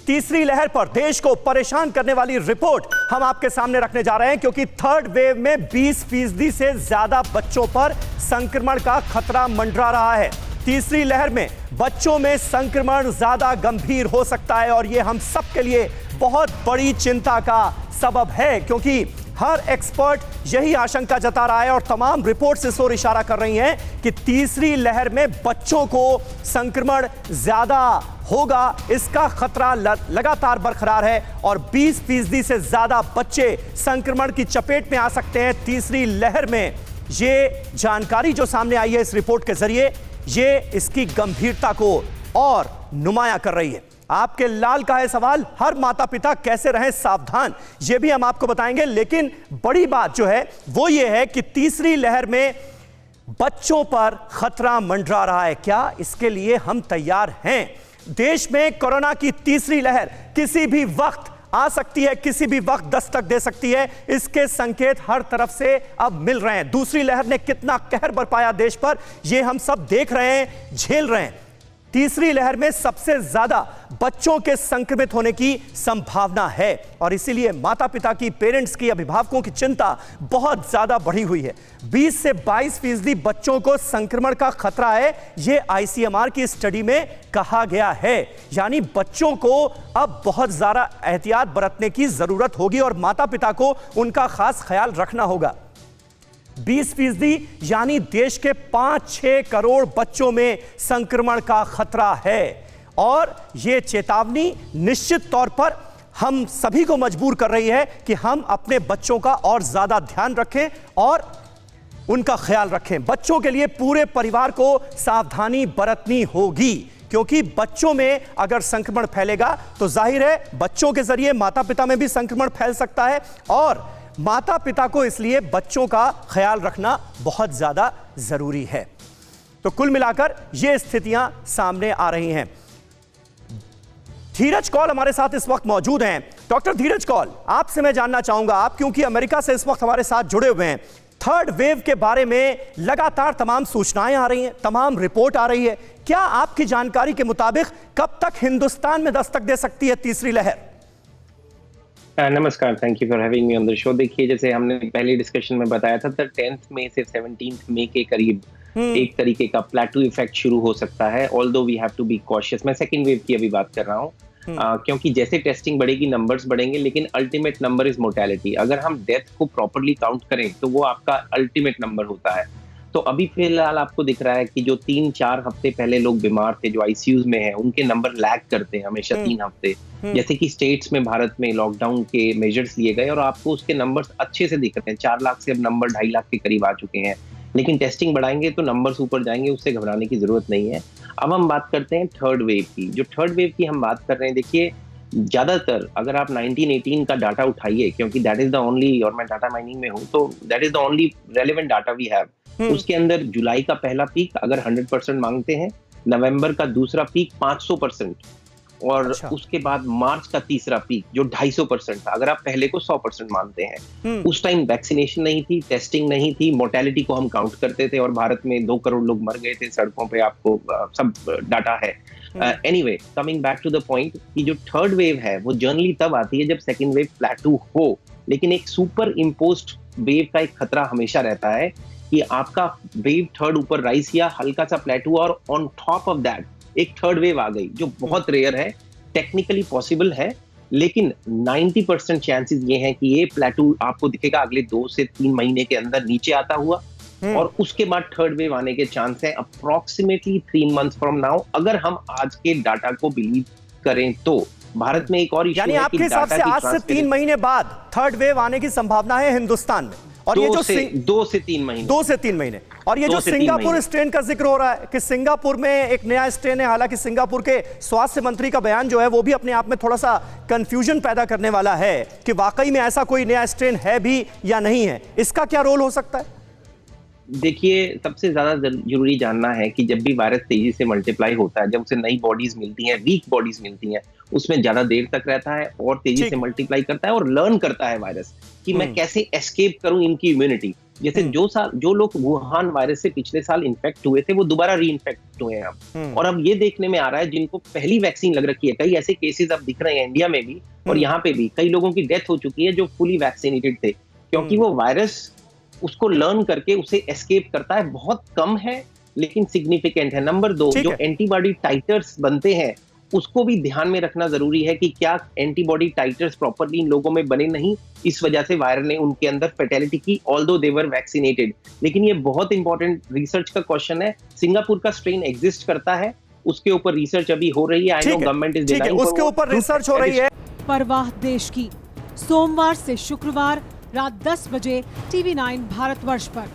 तीसरी लहर पर देश को परेशान करने वाली रिपोर्ट हम आपके सामने रखने जा रहे हैं, क्योंकि थर्ड वेव में 20% से ज्यादा बच्चों पर संक्रमण का खतरा मंडरा रहा है। तीसरी लहर में बच्चों में संक्रमण ज्यादा गंभीर हो सकता है और यह हम सब के लिए बहुत बड़ी चिंता का सबब है, क्योंकि हर एक्सपर्ट यही आशंका जता रहा है और तमाम रिपोर्ट्स इस ओर इशारा कर रही हैं कि तीसरी लहर में बच्चों को संक्रमण ज्यादा होगा। इसका खतरा लगातार बरकरार है और 20% से ज्यादा बच्चे संक्रमण की चपेट में आ सकते हैं तीसरी लहर में। ये जानकारी जो सामने आई है इस रिपोर्ट के जरिए, ये इसकी गंभीरता को और नुमायां कर रही है। आपके लाल का है सवाल, हर माता पिता कैसे रहें सावधान, यह भी हम आपको बताएंगे। लेकिन बड़ी बात जो है वो ये है कि तीसरी लहर में बच्चों पर खतरा मंडरा रहा है। क्या इसके लिए हम तैयार हैं? देश में कोरोना की तीसरी लहर किसी भी वक्त आ सकती है, किसी भी वक्त दस्तक दे सकती है। इसके संकेत हर तरफ से अब मिल रहे हैं। दूसरी लहर ने कितना कहर बरपाया देश पर, यह हम सब देख रहे हैं, झेल रहे हैं। तीसरी लहर में सबसे ज्यादा बच्चों के संक्रमित होने की संभावना है और इसीलिए माता पिता की, पेरेंट्स की, अभिभावकों की चिंता बहुत ज्यादा बढ़ी हुई है। 20 से 22% बच्चों को संक्रमण का खतरा है, यह आईसीएमआर की स्टडी में कहा गया है। यानी बच्चों को अब बहुत ज्यादा एहतियात बरतने की जरूरत होगी और माता पिता को उनका खास ख्याल रखना होगा। 20% यानी देश के 5-6 करोड़ बच्चों में संक्रमण का खतरा है और यह चेतावनी निश्चित तौर पर हम सभी को मजबूर कर रही है कि हम अपने बच्चों का और ज्यादा ध्यान रखें और उनका ख्याल रखें। बच्चों के लिए पूरे परिवार को सावधानी बरतनी होगी, क्योंकि बच्चों में अगर संक्रमण फैलेगा तो जाहिर है बच्चों के जरिए माता पिता में भी संक्रमण फैल सकता है और माता पिता को इसलिए बच्चों का ख्याल रखना बहुत ज्यादा जरूरी है। तो कुल मिलाकर ये स्थितियां सामने आ रही हैं। धीरज कौल हमारे साथ इस वक्त मौजूद हैं। डॉक्टर धीरज कौल, आपसे मैं जानना चाहूंगा, आप क्योंकि अमेरिका से इस वक्त हमारे साथ जुड़े हुए हैं, थर्ड वेव के बारे में लगातार तमाम सूचनाएं आ रही हैं, तमाम रिपोर्ट आ रही है। क्या आपकी जानकारी के मुताबिक कब तक हिंदुस्तान में दस्तक दे सकती है तीसरी लहर? नमस्कार, thank you for having me on the show. देखिए, जैसे हमने पहले डिस्कशन में बताया था, 10th मई से 17th मई के करीब एक तरीके का प्लेटू इफेक्ट शुरू हो सकता है। Although we have to be cautious. मैं सेकेंड वेव की अभी बात कर रहा हूँ, क्योंकि जैसे टेस्टिंग बढ़ेगी नंबर्स बढ़ेंगे, लेकिन अल्टीमेट नंबर इज मोर्टेलिटी। अगर हम डेथ को प्रॉपरली काउंट करें तो वो आपका अल्टीमेट नंबर होता है। तो अभी फिलहाल आपको दिख रहा है कि जो 3-4 हफ्ते पहले लोग बीमार थे, जो आईसीयूज में हैं, उनके नंबर लैग करते हैं हमेशा 3 हफ्ते। जैसे कि स्टेट्स में भारत में लॉकडाउन के मेजर्स लिए गए और आपको उसके नंबर्स अच्छे से दिख रहे हैं। 4 लाख से अब नंबर 2.5 लाख के करीब आ चुके हैं, लेकिन टेस्टिंग बढ़ाएंगे तो नंबर्स ऊपर जाएंगे, उससे घबराने की जरूरत नहीं है। अब हम बात करते हैं थर्ड वेव की। जो थर्ड वेव की हम बात कर रहे हैं, देखिए ज्यादातर अगर आप 1918 का डाटा उठाइए, क्योंकि दैट इज द ओनली, और मैं डाटा माइनिंग में हूँ, तो that is the only relevant data we have. उसके अंदर जुलाई का पहला पीक अगर 100% मांगते हैं, नवंबर का दूसरा पीक 500% और उसके बाद मार्च का तीसरा पीक जो 250% था, अगर आप पहले को 100% मानते हैं। उस टाइम वैक्सीनेशन नहीं थी, टेस्टिंग नहीं थी, मोर्टेलिटी को हम काउंट करते थे और भारत में 2 करोड़ लोग मर गए थे सड़कों पे, आपको सब डाटा है। Anyway, coming back to the point कि जो थर्ड वेव है वो जनरली तब आती है जब सेकेंड वेव प्लेटू हो, लेकिन एक सुपर इम्पोज्ड वेव का एक खतरा हमेशा रहता है कि आपका वेव थर्ड ऊपर राइज किया, हल्का सा प्लेटू और ऑन टॉप ऑफ दैट एक थर्ड वेव आ गई, जो बहुत रेयर है, टेक्निकली पॉसिबल है, लेकिन 90% चांसेस ये हैं कि ये प्लेटू आपको दिखेगा अगले 2 से 3 महीने के अंदर नीचे आता हुआ और उसके बाद थर्ड वेव आने के चांस है अप्रोक्सीमेटली 3 मंथ्स फ्रॉम नाउ, अगर हम आज के डाटा को बिलीव करें तो। भारत में एक और इशू है, आपके हिसाब से आज से 3 महीने बाद थर्ड वेव आने की संभावना है हिंदुस्तान में, और ये जो 2 से 3 महीने, 2 से 3 महीने। और ये जो सिंगापुर स्ट्रेन का जिक्र हो रहा है कि सिंगापुर में एक नया स्ट्रेन है, हालांकि सिंगापुर के स्वास्थ्य मंत्री का बयान जो है वो भी अपने आप में थोड़ा सा कंफ्यूजन पैदा करने वाला है कि वाकई में ऐसा कोई नया स्ट्रेन है भी या नहीं है। इसका क्या रोल हो सकता है? देखिए, सबसे ज्यादा जरूरी जानना है कि जब भी वायरस तेजी से मल्टीप्लाई होता है, जब उसे नई बॉडीज मिलती हैं, वीक बॉडीज मिलती हैं, उसमें ज्यादा देर तक रहता है और तेजी से मल्टीप्लाई करता है और लर्न करता है वायरस कि मैं कैसे एस्केप करूं इनकी इम्यूनिटी। जैसे जो लोग वुहान वायरस से पिछले साल इन्फेक्ट हुए थे वो दोबारा री इन्फेक्ट हुए हैं अब। और अब ये देखने में आ रहा है जिनको पहली वैक्सीन लग रखी है, कई ऐसे केसेस अब दिख रहे हैं इंडिया में भी और यहाँ पे भी कई लोगों की डेथ हो चुकी है जो फुली वैक्सीनेटेड थे, क्योंकि वो वायरस उसको लर्न करके उसे एस्केप करता है। बहुत कम है लेकिन सिग्निफिकेंट है। नंबर 2, जो एंटीबॉडी टाइटर्स बनते हैं उसको भी ध्यान में रखना जरूरी है कि क्या एंटीबॉडी टाइटर्स प्रॉपर्ली इन लोगों में बने नहीं, इस वजह से वायरस ने उनके अंदर फैटेलिटी की, ऑल्दो दे वर वैक्सीनेटेड। लेकिन ये बहुत इंपॉर्टेंट रिसर्च का क्वेश्चन है। सिंगापुर का स्ट्रेन एग्जिस्ट करता है, उसके ऊपर रिसर्च अभी हो रही है। I know government is denying, उसके ऊपर रिसर्च हो रही है। परवाह देश की, सोमवार से शुक्रवार रात 10 बजे TV9 भारतवर्ष पर।